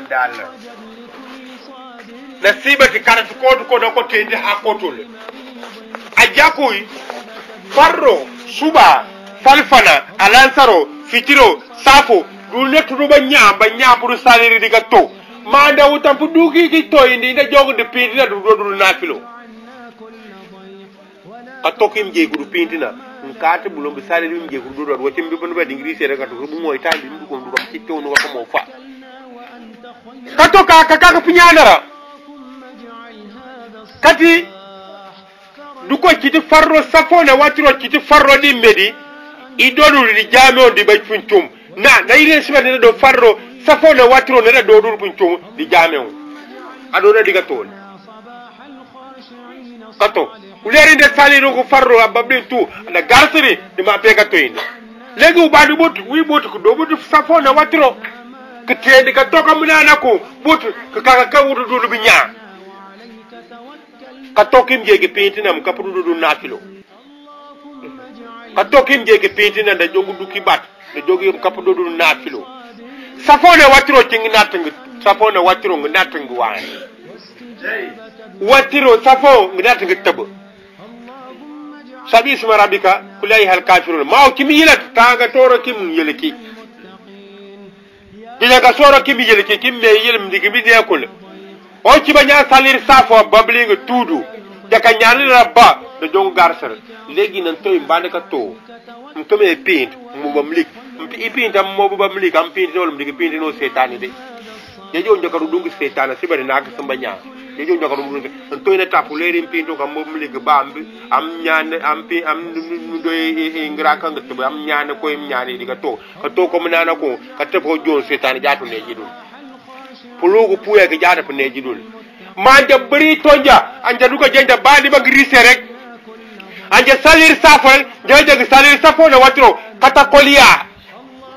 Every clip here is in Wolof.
mandal nasibati karatu ko do ko tende hakotol ajakoi farro suba salfana alansaro fitiro safo dulne turuba nya puru saliri diga to manda utam pu dugi ki to indi nda jogo de pindina du nafilo atokim je gudu pindina nkate bulom bi saliri mi je gudu do wacim bi bonu badi ngiri sere katu bu moy tambi mi ko ndu ko ci to no ko mo fa kato ka punyadara kati duko kiti farro safona watiro kiti farro di medi idolu di jamo di bay funtum na ire sibe ne do farro safona watiro ne do dur funtum di jamo adona diga tol kato uleri de saliru ko farro ababin tu na garsiri di ma pega to inde legi ubadu bot wi bot ko do bot safona watiro ke tede ka to ka munana ko bot ka wudu du bi nya katokim jege pintina mu kapudu du nafilo katokim jege pintina da jogu du kibat da jogu kapudu du nafilo safone watiro tingi natangi safone watiro ngi natangi wani watiro safo ngi natangi tabo sabi isma rabbika kulay hal kafirun ma kimi yilat tanga toro kim yeleki dina ka soro kim yeleki kim me yelim digi bi de kul o ci baña salir safo babli nga tudu jaka ñaani rabba de jong garsar legi nan toy mbande ka to mu kame paint mu bam lik i paint am mo bam lik am paint wolum digi paint no setani de je jo ndakaru dungu setana sibari nak samba ñaa je jo ndakaru dungu nan toy na tapu lerim paint ko am bam lik bambi am ñaan am pi am doy ngra ka nga to am ñaan ko im ñaani diga to ka to ko munana ko ka tebo jon setani jaatu ne jidul pulugu puya ke jada pene jidul manja bari tonja anja duka jenda bandi ba grise rek anja salir safal jenda salir safo na watro kata kolia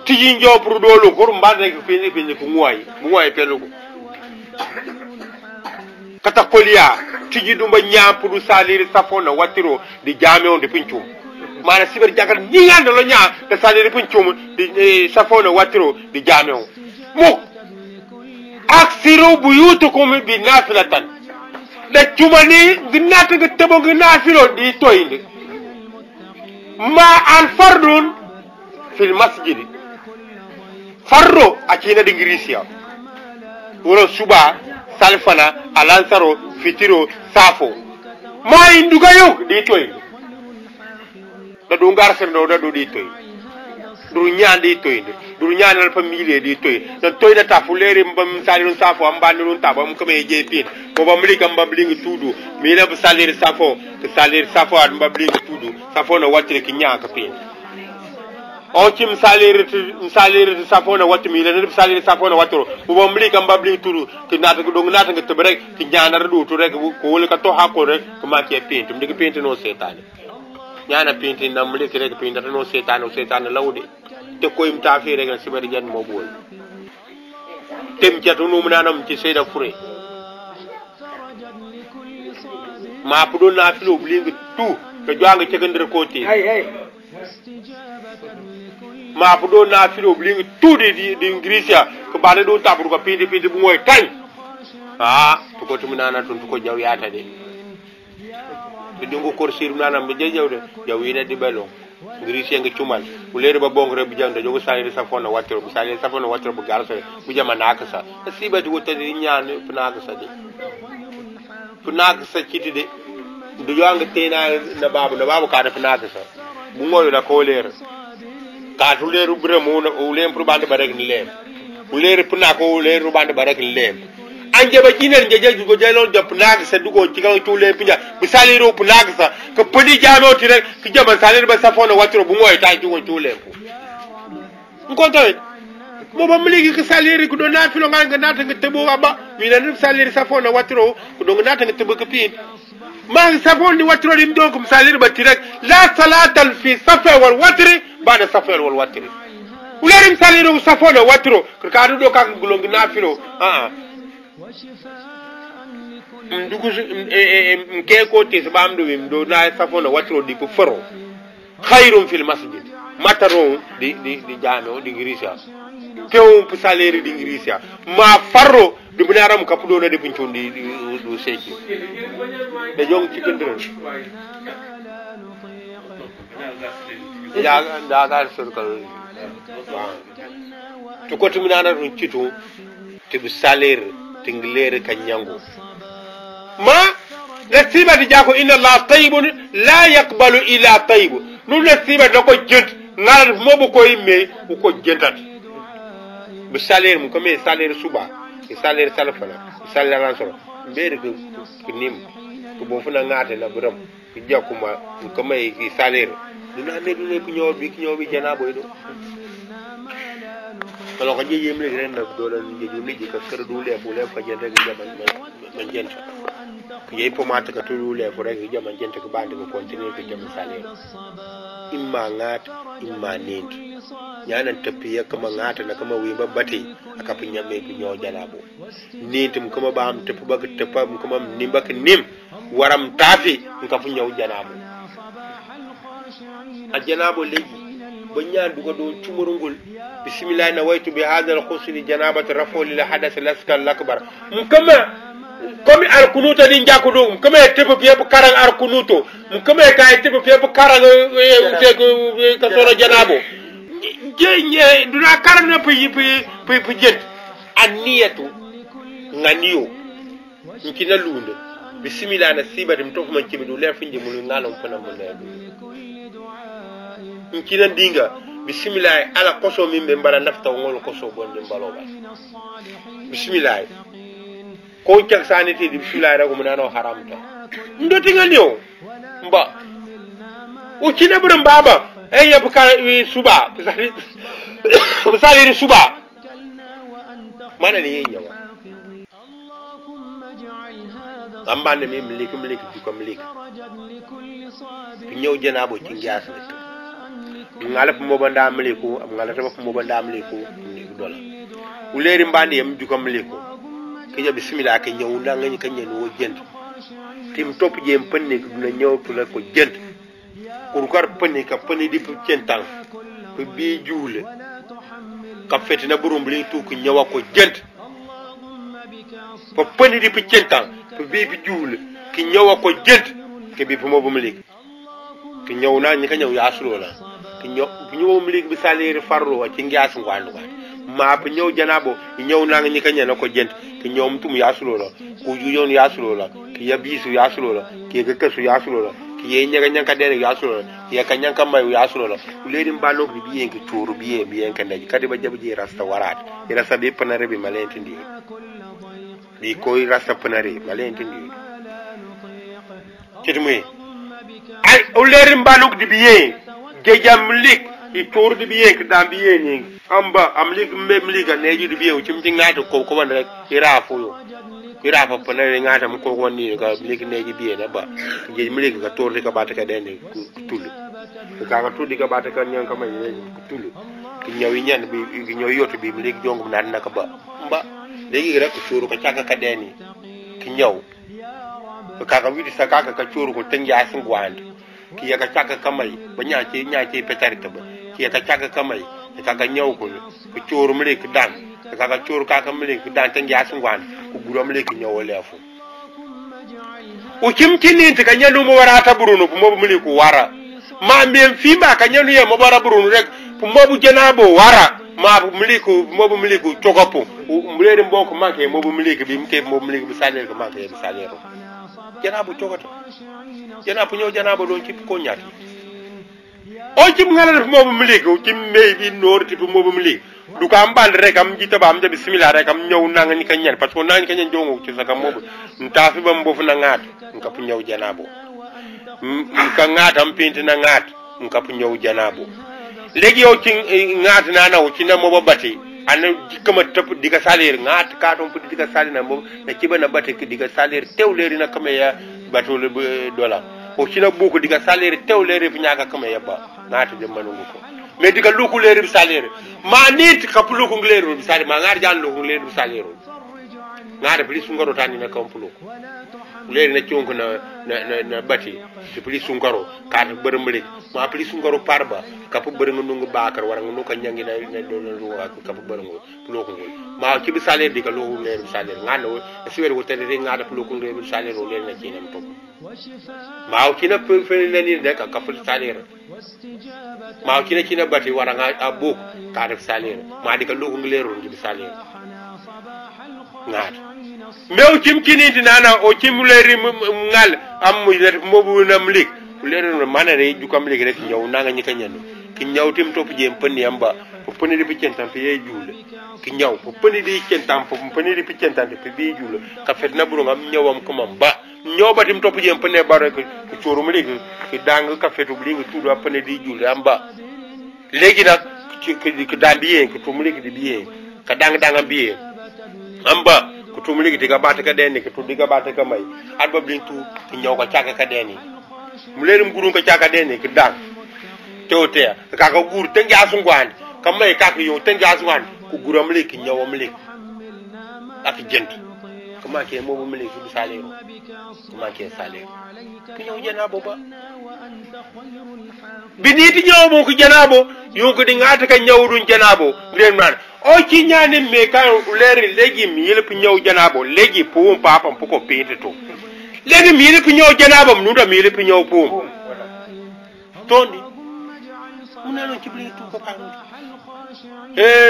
tiji njo prudolo ko mbande ke fini ko nguay pelugo kata kolia tiji dumba nya pudu salir safo na watro di jame on de pinchum mana siber jagal nyingande lo nya de salir pinchum di safo na watro di jame on mo aksiru buyutukum bi nafilatan da cumani ginata ga tabo ga nafilo di toyinde ma al fardun fil masjid farro akina di ngirisia woro suba salfana alansaro fitiro safo ma induga yok di toyinde da do ngar serno da do di toyinde duru ñandi toyinde duru ñanal famille di toy da toy da tafuleri mbam salirun safo am bandirun tabam ko me jepin ko bam likam mbam lingi tudu mi la salir safo to salir safo ad mbam lingi tudu safo no watire ki ñaaka pin o cim salir safo no watti mi la salir safo no watoro ko bam likam mbam lingi tudu ki nata ko dong nata nga tebe rek ki ñanar du tu rek ko wol ka to hakko rek ko ma ke pin tum digi pin no setane ñana pin nam liki rek pin data no setane lawde te koyim ta fi rek sibari jan mo bol tem jatu no munanam ci seyda fure ma pudo na filo blingi tu to joanga ci gëndër ko ti ma pudo na filo blingi tu di Ingrisia ko bade do tabru ko pindi bu moy tan to ko tumunana ton to ko jaw yaata de to dungo korsir nanam be jewde jaw yina di belo Ingrisia nga cumal bu leer ba bong rek bu jande jogo salir safona watro bu salir safona watro bu garso bu jama nakasa sibati wote di ñaan funakasa de funakasa citi de du yoanga tena na babu ka def nakasa bu moyo la ko leer ka tu leeru bremo na o lem pour bande ba rek ni lem bu leer funako leeru bande ba rek ni lem anje ba jiner nje jugo jelon de funakasa dugo ci kan tu le pinya bu saliru funakasa ko podi jamo ti rek ki jama salir ba safona watro bu moy tay jugo tu le ko tay mo ba mligi ko salir ko do nafilo nga nata nga tebo aba mi na salir safona watro ko do nata nga tebo ko pin ma safon di watro dim do ko salir ba ti rek la salata fi safa wal watri ba'da safa wal watri ulerim saliru safona watro ko ka do ka gulongi nafilo ndugu nke ko tis bam do wim do na safona watro di ko foro khairum fil masjid mataron di jame di ngirisa tew pu salaire di ngirisa ma farro di bunaram kapudo na de pincon di do seki de jong ci kendere ya da ga circle to ko tuminana ru cito te bu salaire tinglere kanyango ma nasiba di jako inna allah tayyibun la yaqbalu illa tayyib nu nasiba da ko jent ngal mobu ko yimme ko jentat bu salaire mu ko me salaire suba e salaire salfana salaire ransoro mbere ko nim ko bo funa ngate na buram ko jakuma ko may ki salaire dina me dina ko ñobi janabo do kalau kerja je mele ren nak do lan je jumli je ka kër du le fu le fa jente ga jaman man jente ko yey pomate ka tu le fu rek jaman jente ko bande ko continuer ko jam salé imma ngat imma nint ñanan tappi yak ma ngata na kama wi babati aka fu ñame ko ñoo jalabo nintum kuma ba am tepp ba teppam kuma nimbak nim waram tafi ka fu ñew janabo a janabo legi ba ñaan dugo do tumurungul bismillah nawaitu bi hadha al-khusri janabati raful lil hadath al-asghar al-akbar mukama komi al-kunuta din jakudo mukama tebe fi karang al-kunuto mukama kay tebe fi karang ka solo janabo je duna karang na pi jet aniyatu nganiyo nkina lunde bismillah nasiba dim tof man cibi du leer finji mu ngalon fana mo leer nkina dinga bismillah ala koso min be mbara nafta ngol koso bonde mbaloba bismillah ko ciak saniti di bismillah rako munano haramta ndoti nganiyo mba o cina burum baba ay yab ka suba bisali suba mana ni nyawa ambane mi miliki ko miliki ñew janabo ci ngias ngalap mo banda miliku am ngalata mo banda miliku ni dola uleri mbandi yam ju ko miliku ke ja bismillah ke ñew nda nga ñi ka ñen wo jent tim top je penne ko dina ñew tu la ko jent ko kar penne ka penne di cental ko bi juule ka fetina burum li tu ko ñewa ko jent ko penne di cental ko bi juule ki ñewa ko jent ke bi mo bu milik ki ñew na ñi ka ñew ya sulo la ñoo mlik bi salaire farro ci ngias ngwandu ma bu ñew janabo ñew na nga ñi ka ñena ko jent ki ñoom tum yasulo la ku ju yon yasulo la ki yabisu yasulo la ki ga kasu yasulo la ki ye ñaga ñanka dere yasulo la ki ka ñanka mayu yasulo la leedi mbalok bi biyen ki touru biyen ka neji kadi ba jabi rasta warat rasta be panare bi malenti ndi di koy rasta panare malenti ndi kitmuy ay o leedi mbalok di biyen gejam lik i tour di biye ki dam biye ni amba am lik mem liga neji di biye ci mi ngata ko ko won rek ira fa pana ngata ko woni ka lik neji biye na ba je mi lik ka tour di ka bata ka den tulu ka tuddi ka bata ka ñan ka may tulu ki ñawi ñan bi ki ñoy yotu bi mi lik jongum nan naka ba mba legi rek tour ka ciaka ka den ki ñaw ka widi sa ka tour ko tan ya sin gwand ki ya ka chaka kamai ba nya ce petarita ba ki ya ka chaka kamai ka ga nyaw ko ku choro mle ki dan ka ga choro ka mle ki dan tan ya sungwan ku guro mle ki nyaw lefu o kimtini ta ka nyalu mo warata burunu mo mle ku wara ma mbem fi ma ka nyalu ye mo bara burunu rek fu mo bu janabo wara ma bu mle ku togopo mle dem boko manke mo bu mle ki bi mke mo mle ki salel ko manke bi salero janabo togoto janabo ñew janabo don ci ko ñaati o ci ngala def mo bu mlik o ci mey bi nor ci mo bu mlik du ko am band rek am jita ba am ja bismillah rek am ñew na nga ñi ka ñen parce que na ñi ka ñen jongu ci saka mo bu nta fi ba mbofu na ngaat nga fu ñew janabo ka ngaat am pinti na ngaat nga fu ñew janabo legi yow ci ngaat na naw ci na mo ba bati ana jikama tepp diga salir ngaat ka ton fu diga salina mo na ci bana bati diga salir tewleri na kame ya batole dola o ci na buku diga salir tewleri fi ñaka kame ya ba ngaat de manungu ko mais diga luku leri bi salir ma nit kap luku ngleru bi salir ma ngar jan luku leri bi salir ngada pili sungaro tani na kampulo leri na chonko na bati te pili sungaro ka ta berembele ma pili sungaro parba ka pu berengo nungu bakar wara ngu ka nyangi na do na ka pu berengo pulo ko ma ci bi salaire di ka lo leri salaire ngana wo siwer wo tele ngada pulo ko leri salaire o leri na ci nam top ma o kina pe na ni de ka pu salaire ma o kina bati wara nga abuk ka def salaire ma di ka lo ko leri ngi salaire ngata mew cim kiniti nana o cimuleri ngal am mobu nam lik leri no manare ju kam lik rek ñaw nanga ñi ka ñanu ki ñaw tim top jem pani amba ko pani di picentam fi yey jule ki ñaw ko pani di centam fo pani di picentam fi bi jule ka fet na buru ngam ñawam ko mam ba ñoba tim top jem pani ba rek ko cioru mu lik ki dang ka fetu bi ngi tudu pani di jule amba legi nak ki dambi yen ko tum lik di biye ka dang dangam biye amba ko tum ligi diga bata ka deni ko diga bata ka may adba blin tu ki ñaw ko ciaka ka deni mu leerum gurun ko ciaka deni ki dang teote ka ka gur te ngiasu ngwan ka may ka yo te ngiasu ngwan ku guram le ki ñawam le ak jent ko ma ke mo bu le ki salero ko ma ke salero ki ñaw janabo ba biniti ñaw mo ko janabo yo ko di ngata ka ñawdun janabo len man o ci ñane me ka leri legi mi yelep ñew janabo legi poum papam poko pete to legi mi yelep ñew janabo nu da mi yelep ñew poum tondi muna no ci bli tu ko panu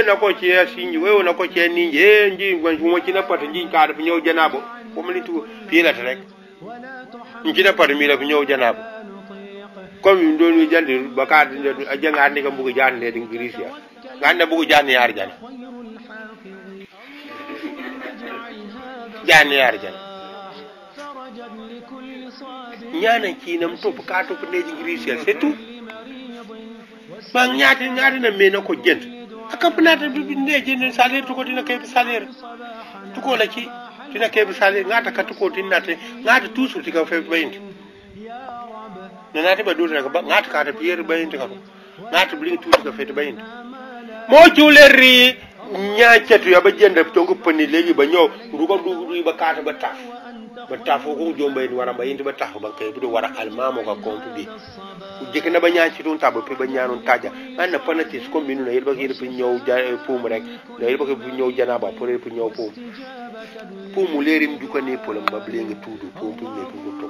na ko ci asinji wewo na ko ci ni nji ngwan mo ci na pat nji ka da ñew janabo ko mali tu pilat rek nji na pat mi la ñew janabo comme do ñu jandi baka janga andi ka mbugo jande di ngirisia ganda bugu jani yar jana ñana ki nam top ka top neji ngirisia c'est tout ba ñaati na me na ko jent akapnata bi neji ne salaire to ko dina kay salaire to ko la ci dina kay salaire ngata ka to ko dina te ngata toujours ti ka fe bayint nana te ba do ba ngata ka ta pier bayint ka ngata bling tout ka fe bayint mo juleri ñaacatu ya ba jende to ngo pani legi ba ñew rugo du ba kata ba taf ko jombay ni wara ba yindi ba taf ba kay bu wara almamo ka kontu bi ku jekna ba ñaaci ton tabo pe ba ñaanon taja anna panati ko mbinu na yelba yir pu ñew pum rek da yelba ko ñew janaba pour pu ñew pum lerim du ko ne polam ba blenga tudu pum ne pu to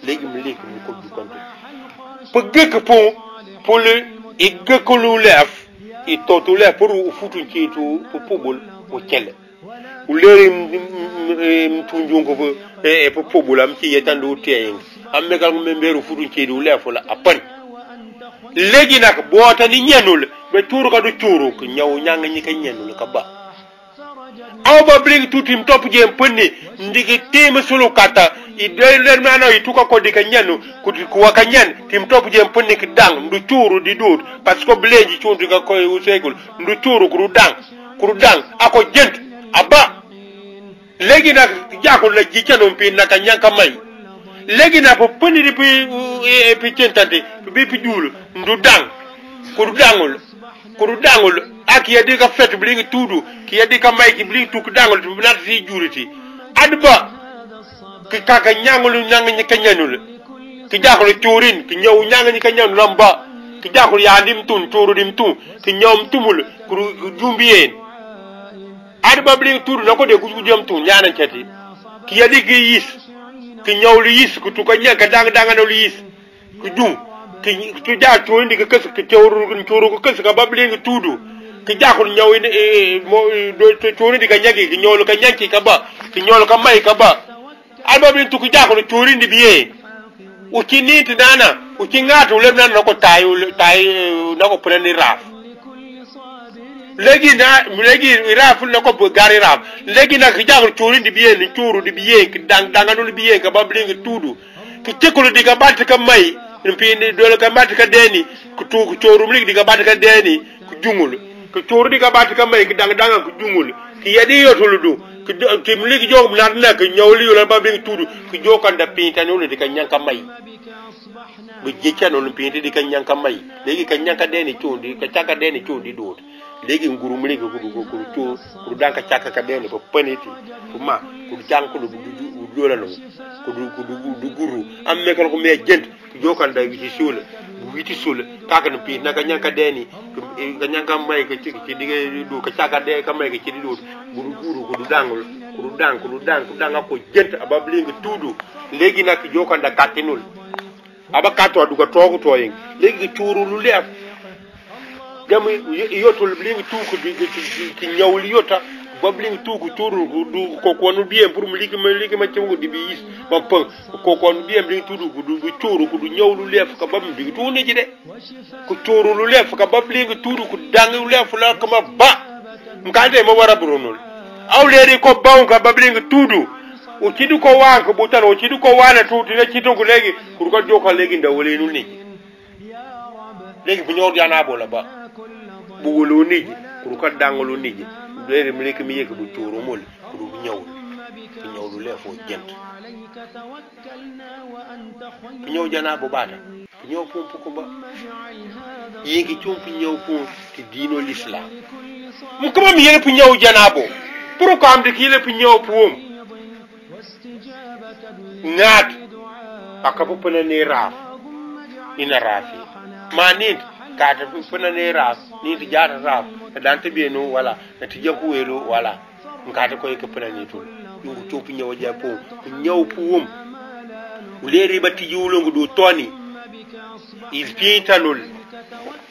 legi mu lek mu ko du kontu pe gek pour le e gekolu lef i totule pour futu citu pour pobol o celle u leri mtunjungo bo pour pobol am ci yetandu teyeng am megal ngum memberu futu citu lefo la apan legi nak bota ni ñenul be turu ka du turu ko ñaw ñang ñi ka ñenul ka ba aw ba bring tutim top jem penni ndigi tema sulu kata i doy ler mano i tuka ko dika ñanu ku waka ñan tim top jem penni ki dang ndu turu di dut parce que bleji chundu ka koy usegul ndu turu ku dang ako jent aba legi nak jakul la ji canum pi naka ñanka may legi na po penni di pi centante bi pi dul ndu dang ku dangul ak ya diga fet blingi tudu ki ya diga may ki blingi tuk dangul tu nat si juriti adba ki kaka ñangul ñang ñi ka ñanul ki jaxul turin ki ñew ñang ñi ka ñanul lamba ki jaxul ya dim tun turu dim tun ki ñom tumul ku jumbien adba blingi tudu nako de ku jëm tun ñanan ceti ki ya diga yis ki ñew lu yis ku tuka ñaka dang dang no lu yis ku jum ki ja to indi ka kes ki cewru ko kes ka babli ngi tudu ki jaxul ñaw mo do to indi ka ñagi ki ñolu ka ñanki ka ba ki ñolu ka may ka ba al babli tu ki jaxul to indi biye u ci nit dana u ci ngatu le nan nako tay nako prendre raf legi raf nako gari raf legi nak ki jaxul to indi biye ni turu di biye ki danga no biye ka babli ngi tudu ki tekulu di ka bat ka may pindi dole ka mat ka deni ku tu ku chorum lig diga bat ka deni ku jungul ku choru diga bat ka may ki dang ku jungul ki yadi yotuludu ki mlig jog nar nak nyawli wala ba bi tudu ku jokan da pinta no di ka nyanka may bu jecca no pinti di ka nyanka may legi ka nyanka deni chondi ka chaka deni chondi dot legi ngurum lig ku danka chaka ka deni ba paneti ma ku jankulu du dola no ku guru am mekal ko me jent jokan da wi ci sul bu witi sul kaka no pi naka nyanka deni ka nyanka may ka ci digay du ka caga de ka may ka ci di do guru ku du dangul ku danga ko jent ababli nga tudu legi nak jokan da katinul aba kato du ko togu toyin legi turu lu lef gam yotul blingi tuku di nyawli yota babling tuku turu du ko ko no bien pour mu ligi ma ci ngu di bi is ba pe ko no bien blingi tudu du turu ku du nyawlu lef ka bam bi tu ne ji de ku turu lu lef ka babling tudu ku dangu lef la ka ma ba ngande ma wara brunul awleri ko bawnka babling tudu o ci du ko wanka bu tan o ci du ko wana tutu ne ci to ko legi pour ko joko legi ndawle nu ni legi bu ñor jana bo la ba bu wolo niji pour ko dangalo niji dere mi lek mi yek bu turu mol pour ñawlu le fo jent ñew jana bo bata ñew pomp ko ba yegi ciompi ñew ko ci diino l'islam mu ko mi yele pu ñew jana bo pour ko am de ki le pu ñew pu ngat akabu pena ni raf ina rafi manit kata pena ni raf ni ti jara raf dan te benu wala ti jaku welu wala ngata ko ke pena ni tul ngu topi nyaw japo ku nyaw puum uleri bati yulo ngu toni il pintanul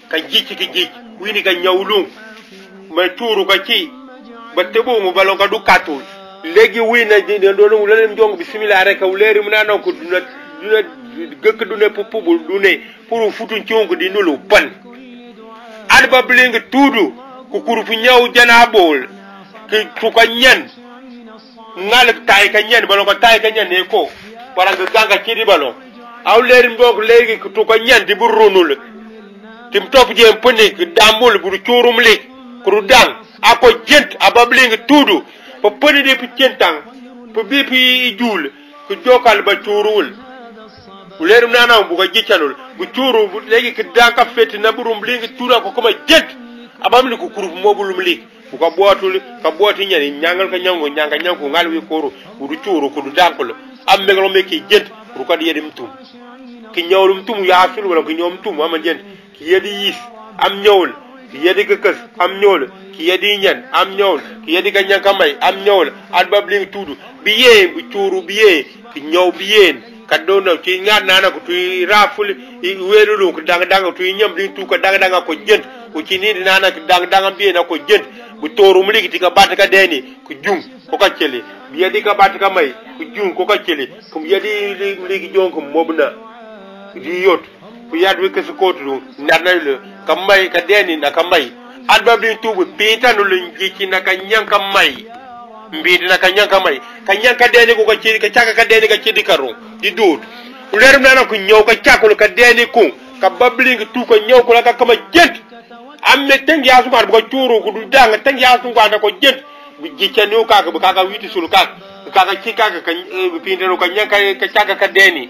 ka jicci ki jicci wini ka nyawlu ma turu ka ci batte bo mu balon ka du katul legi wina do no len jong bismillah rek uleri mu nana ko duna gekk du ne pupu du ne pour futun ciongu di nulu pan alba bling tudu ku kuru fu nyaw janabol ki tuka nyen ngal tay ka nyen balon ko tay ka nyen ne ko paranga ganga ci di balon aw leer mbok legi ku tuka nyen di burunul tim top je pone ki dambul buru chorum lik ku dang ako jent ababling tudu po pone de pi centang po bepi jul ku jokal ba churul ulerum nana bu ko jiccanul bu churu legi ki danka feti na burum lingi tura ko kuma jent abamli ko kuru mobulum lik bu ko botul ka boti nyani nyangal ka nyango nyanga nyango ngal wi koru bu churu ko du dankul am meglo meki jent bu ko yedim tum ki nyawlum tum ya fil wala ki nyom tum am jent ki yedi yis am nyawul ki yedi ka kes am nyawul ki yedi nyen am nyawul ki yedi ka nyanka may am nyawul albabling tudu biye bu churu biye ki nyaw biyen kadona ci ngar nana ko tuy raful welulu ko danga tuy nyam din tu ko danga ko jent ko ci ni nana ko danga biye na ko jent bu toru mu ligi ka bat ka deni ko jung ko ka celi biye di ka bat ka may ko jung ko ka celi ko biye di ligi jonko mobna di yot ko yad wi kesu ko tu narna le ka may ka deni na ka may alba bi tu bu pitanu lu ci na ka nyanka may mbidi na ka nyanka may ka nyanka deni ko ci ka chaka ka deni ka ci di karo di dut ulerum nana ko ñew ka ciakul ka deni ko ka babling tu ko ñew ko la ka kama jent amme tangi asuma ko ciuru ko du dang tangi asuma ko jent bi jicanu ka ko ka witi sul ka ci ka pindero ka nyanka ka ciaka ka deni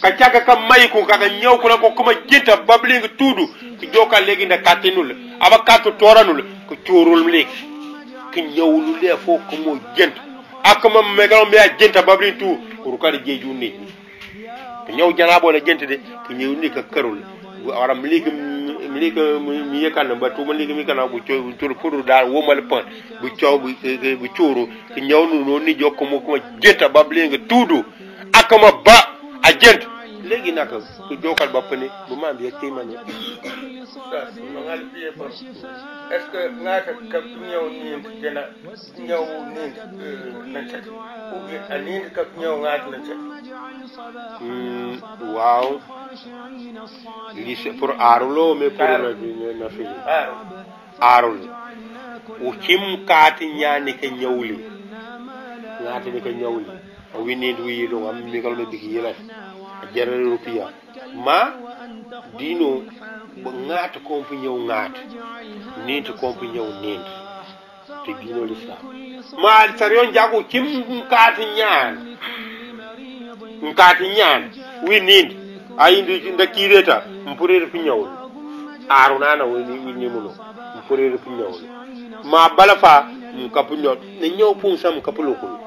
ka ciaka ka may ko ka ñew ko la ko kama jent babling tudu ko joka legi na katinul aba katu toranul ko ciurul lik ki ñewulu le fo ko mo jent akama megal me jenta babling tu ko ka jeju ni ñew janabo la jent de ki ñew ni ka karul bu waram ligi mi yekan ba tu ma ligi mi kana bu ciow tur pour dal womal pon bu ciow bu ciuru ki ñew nu ni jokko mo ko jenta babling tudu akama ba a jent legi nak ko jokal ba pene bu ma bi timane ngal piye pa est ce que ngata ka ñew ni dina ñew ni na tek ubi ani ka ñew ngata na tek waaw li c'est pour arulo mais pour na fi arul u kim kaati ñani ka ñewli ngata ni ka ñewli wi ni wi do am mi ko bigi yela jaral rupiya ma dino ba ngata ko fu ñew ngata nit ko fu ñew nit te dino l'islam ma sarion jago kim ngati ñaan wi nit ay nda kireta mpurere fu ñew aruna na wi ni muno mpurere fu ñew ma bala fa mu kapu ñot ne ñew fu sam kapu lokul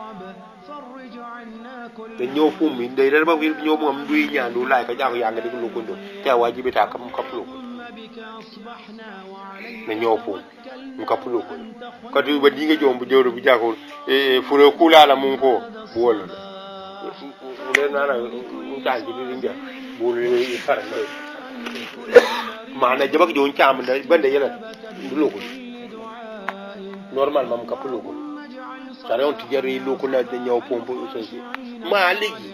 da ñëw pum mi ndey da ba fi ñëw moom duy ñaan du laay ka jaago yaa nga di lu ko ndo te wajibi ta kam kaplu ko na ñëw pum mu kaplu ko ko tu ba di nga jom bu jëru bu jaago fure kula la mu ko wala le nana mu taal ci di ndia bu le fara maana jabak joon caam da bande yela du lo ko normal mam kaplu ko sare on tijari lo ko na ñëw pum bu so ma ligi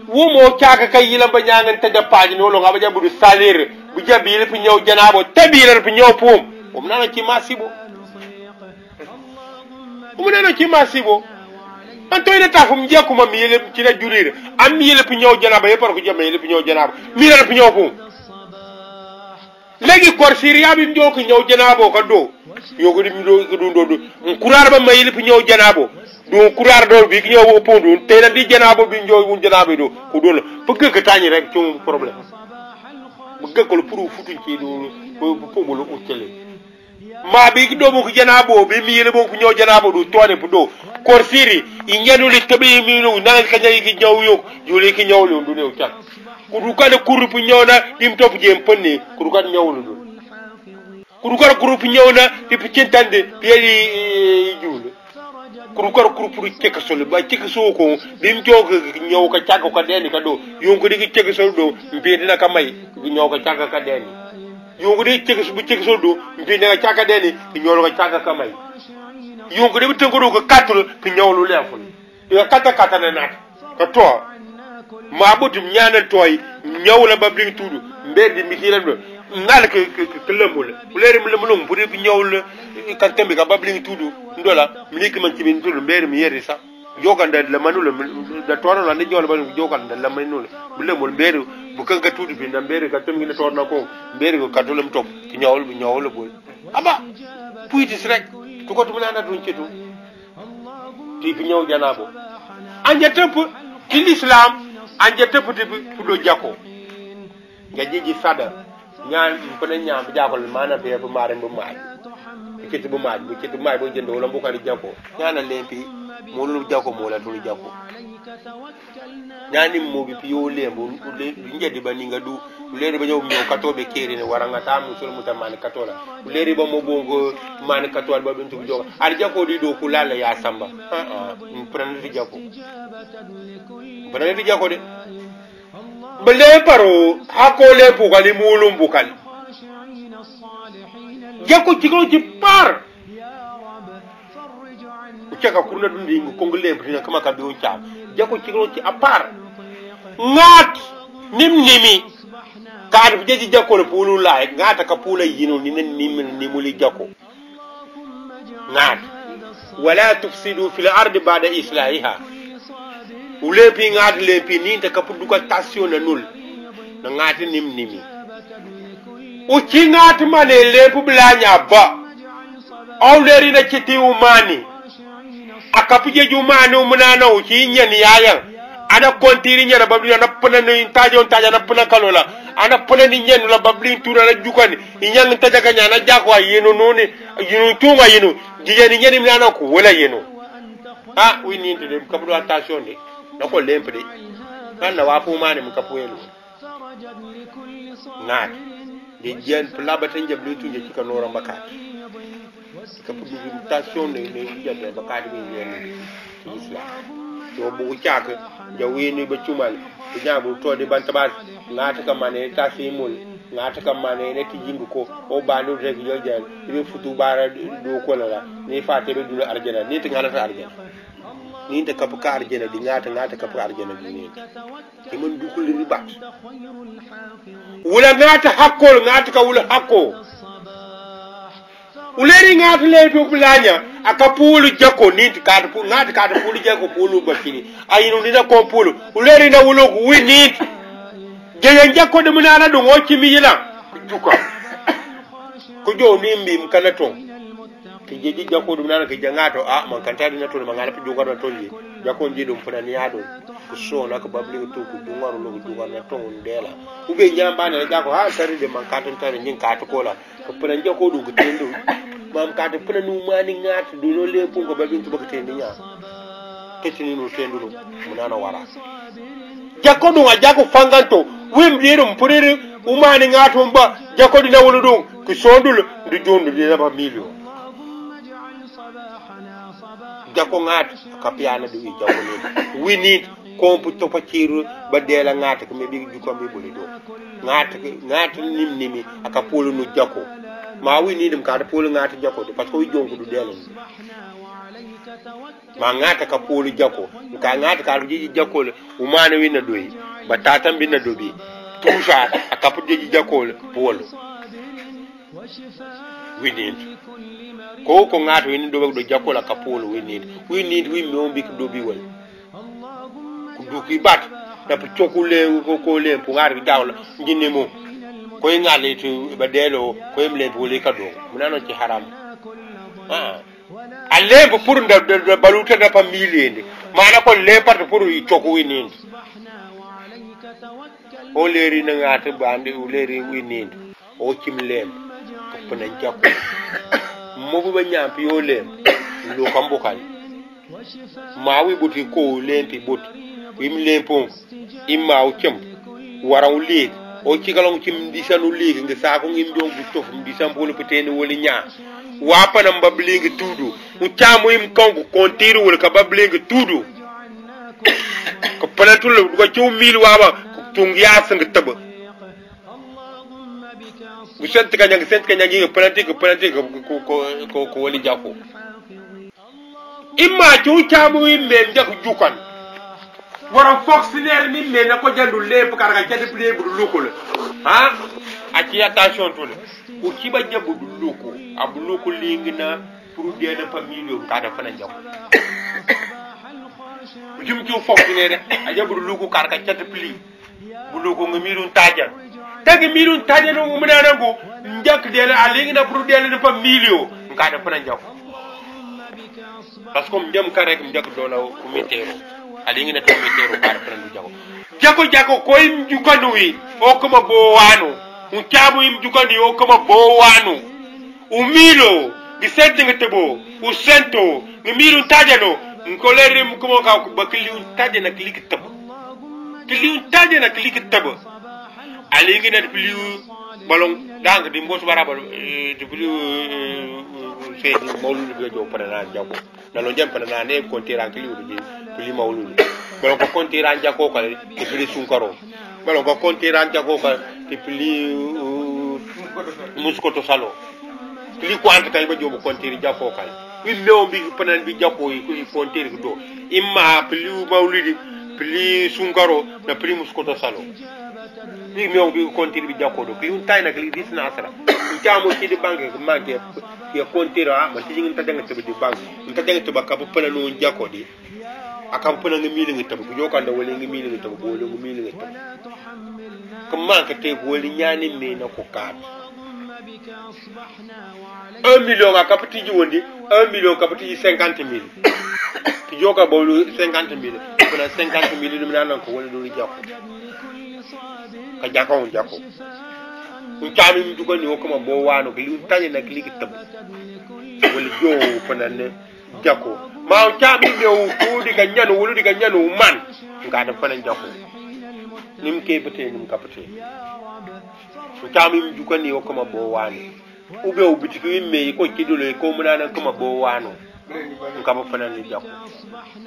wo mo caaka kay yila ba ñangan ta japaaji no lo ngaba jabudu salir bu jabi le fi ñew janabo tabira fi ñew pum um nana ci masibo an toy na tafum jekuma mi yele ci la jurir am yele fi ñew janaba yepar ko jame yele fi ñew janaba mi la fi ñew pum legi kor siriya bi ñew ko ñew janabo ka do yogo di mi do kurar ba may yele fi ñew janabo do kurar do bi ñew pondu te na di janabo bi ñew won janabo do ko do la bëgg ka tañi rek ci problème bëgg ko lu pour futu ci do ko bolu uttele ma bi do mo ko janabo bi mi yele bo ko ñew janabo do tone bu do kor siri i ñenu li tabi mi lu na ka ñay gi ñew yo juli ki ñew lu do new tak ku du ka de kurup ñew na dim top jëm penni ku du ka ñew lu do ku du ka groupe ñew na di ci tande pieli jul kurukar kurupuru cek solo ba cek so ko bim jog ñew ka ciag ko deni ka do yonko di cek solo do mbi dina ka may ñew ka ciag ka deni yonko di cek su bu cek solo do mbi dina ciag ka deni ñew ka ciag ka may yonko di tengoro ko katul fi ñew lu leful yo kata na nat ka to ma butum ñaanal toy ñew la ba bling tudu mbedi mi ci do ngal ke lembul bu leeri mu lembulum bu fi ñew la kan tembe ka ba bling tudu ndola miniki man timin tulu mbere mi yeri sa joganda la manula da toro la ndjol ba joganda la manula bu lemol mbere bu kan ka tudu bi na mbere ka tam ngi torna ko mbere ko katulum top ki ñawul bu ñawul bol aba puitis rek to ko tumna na dun citu ti fi ñew janabo anja tepp ci l'islam anja tepp ti fudo jako ngajiji sada ñaan ko na ñaan bi jakol mana be bu mare bu maaj ci bu maaj bo jënd wala bu ko di jako ñaanal leen fi mo lu jako mo la tulu jako ñaani mo bi fi yo lembu njedi ba ni nga du leeri ba ñew ñew katobe keri ne waranga ta musul mutamani katola leeri ba mo bongo mani katol ba bintu joga ar jako di do kulala ya samba prendre di jako de ba le paro hako le bukali mulum bukali jako ci ko ci par ucaka kurna dundi ngu kongole mbrina kama ka biyo cha jako ci ko ci apar ngat nimi ka def jeji jako le pulu la ngata ka pula yino ni ni muli jako ngat wala tufsidu fil ardi ba'da islahiha ulepi ngat lepi ni ta ka puduka station na nul na ngati nimi uci ngati mane lepu blanya ba awleri na kiti umani akapuje jumani umunana uci nyani yayan ana kontiri nyana babli ana puna ni tajon taja na puna kalola ana puna ni nyanu la babli tura la jukani inyang taja kanya na jakwa yenu noni yenu tunga yenu jijani nyani mnana ku wala yenu we need to kapudu attention de nako lempe de kana wafu mani mkapuelu ngat di jen pelabatan jablu tu je ci kanora makat ka pour mutation ne jabbe makat bi yen ci islam to bu ciak jawi ni ba cumal di ñabu to di bantabas ngata ka mané tasimul ngata ka mané ne ti jingu ko o bandu rek yo jël bi futu bara do ko la ni faté be dulu arjana ni ti ngala ta arjana ni te kap ka arjana di ngata kap ka arjana di ni ki man dukul ribat wala ngata hakkol ngata ka wala hakko uleri ngata le do bulanya aka pulu jako ni ka pu ngata ka pulu jako pulu bakini ayinu ni na ko pulu uleri na wulo ku winit jeyen jako de munana do ngochi mi yila tuka ko jo ni mbim kana to ki jeji jako dum nana ke jangato man kanta dina to mangala fi jogo to ni jako ji dum funa ni ado ko so na ko babli to ko dum waru lo do na to ndela ube nyamba na jako sari de man kanta tan nyin ka to kola ko funa jako do ko tendo mam ka to funa nu mani ngati do lo le pungo babin to ko tendi nya ketini no tendulu munana wara jakko dum a jakko fanganto wim dirum puriri umani ngato mba jakko dina wulu dum ki sondul di jondu di ba million jakko ngat kapiana di jakko ni we need kompu to paciru ba dela ngata ko me bi juko me boli do ngata nimi aka polo no jakko ma we need ka da polo ngata jakko parce que wi jonku du dela ma ngata ka polo jakko ka ngata ka ji jakko umani wi na doyi ba tatam bi na dobi toucha aka pudi jakko polo we need ko ngata wi ni do jakko la ka polo we need we me ombi ko dobi wal duki bat da chokule ko le pungar dawla ngine mo ko ngale to badelo ko emle bole kado munano ci haram alle bu pour da baluta da famille ndi mana ko le part pour yi choku winindi o leri na ngata bande o leri winindi o kimlem ko pena jakko mo bu ba nyampi yo lem lo kambokal ma wi buti ko lempi buti wim lempon imma o kem waraw leg o cigalong cim di sanu leg nga sa ko ngim jong bu tof di sambolo petene woli nya wa panam babling tudu u chamu im kongu kontiru wol ka babling tudu ko palatul ko ciw mil waba ko tungiya sang taba bu sent ka nyang plantik ko woli jako imma ciw chamu im men jak jukan wara fonctionnaire mi me na ko jandu lepp karga ci def lepp du lukul ha ati attention to le o ci ba jabu du luku abu lukul lingina pour de na famille ka da fana jabu jum ci fonctionnaire a jabu du luku karga ci def li bu luku nga mirun tajal tagi mirun tajal mo na nango njak de la lingina pour de na famille ka da fana jabu parce que ndem ka rek njak do la ko metero alingi na tomitero par prendu jako ko im jukanui o kama boano unchabu im jukani o kama boano umilo gisente ngetebo usento ngimiru tajano nkoleri mkomo ka bakili untaje na kliki tabo kili untaje na kliki tabo alingi na pili balong dang di mbos baraba di pili sedi mawlu be do parana jako na lo jam parana ne kontira kili di pili mawlu balon ko kontira jako ko di pili sunkaro balon ko kontira jako ko di pili muskoto salo pili ko anta tay ba jobo kontira jako ko wi mew bi panan bi jako yi kontira do imma pili mawlu pili sunkaro na pili muskoto salo ni mew bi kontira bi jako do pili tay nak li dis na asra chamo ci di banque manke ya kontira ma ci ngi tadanga tabi di banque tadanga tabi ka bu pala no jako di aka bu pala nga mi ngi tabi bu jokanda wala nga mi ngi tabi bo lo nga mi ngi tabi ko manke te woli ñani me na ko kaat 1 million aka pati ji wondi 1 million ka pati 50,000 ti joka bo 50,000 ko na 50,000 dum nan ko wala do jako ka jako unchami mjuko ni okoma bo wano kili untanye na kliki tabu wali jo panane jako ma unchami ni ukudi kanyano wuludi kanyano uman ngada panan jako nim kebete nim kapete unchami mjuko ni okoma bo wano ube ubitiki me ko kidolo ko munana koma bo wano ngaba panan jako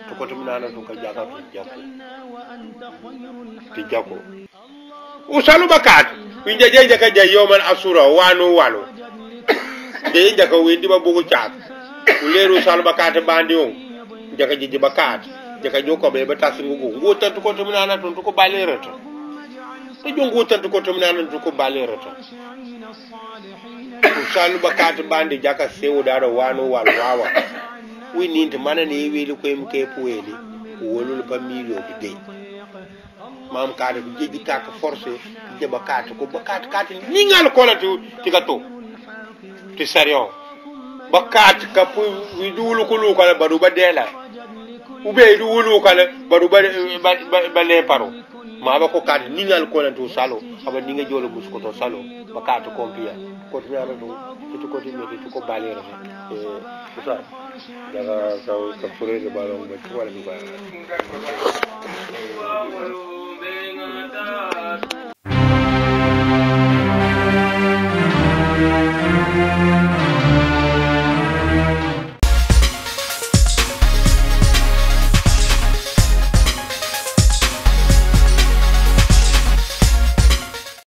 to ko tumnana to ka jaka to jako usalu bakat winja jenja ka jay yoman asura wano de inja ka wendi ba bugu chat uleru salu bakat bandi on jaka jiji bakat jaka joko be ba tasingu ngota to ko tumnana to ko balerata to jongota to ko tumnana to ko balerata usalu bakat bandi jaka sewu daro wano wawa we need mana ne weli ko mke pueli wolul ba milio bi dey mam kaade ko jeji tak forcé je bakat ko bakat ni ngal ko la ti ka to ti sérieux bakat ka pu wi dulu ko lu ko la badu ba dela ube du wulu ko la badu ba le paro ma ba ko kaade ni ngal ko la to salo aba ni nga jolo mus ko to salo bakat ko pia ko ti ala do ti ko ti me ti ko balere Usa. Daga ka fure da balon ba ci wala ba.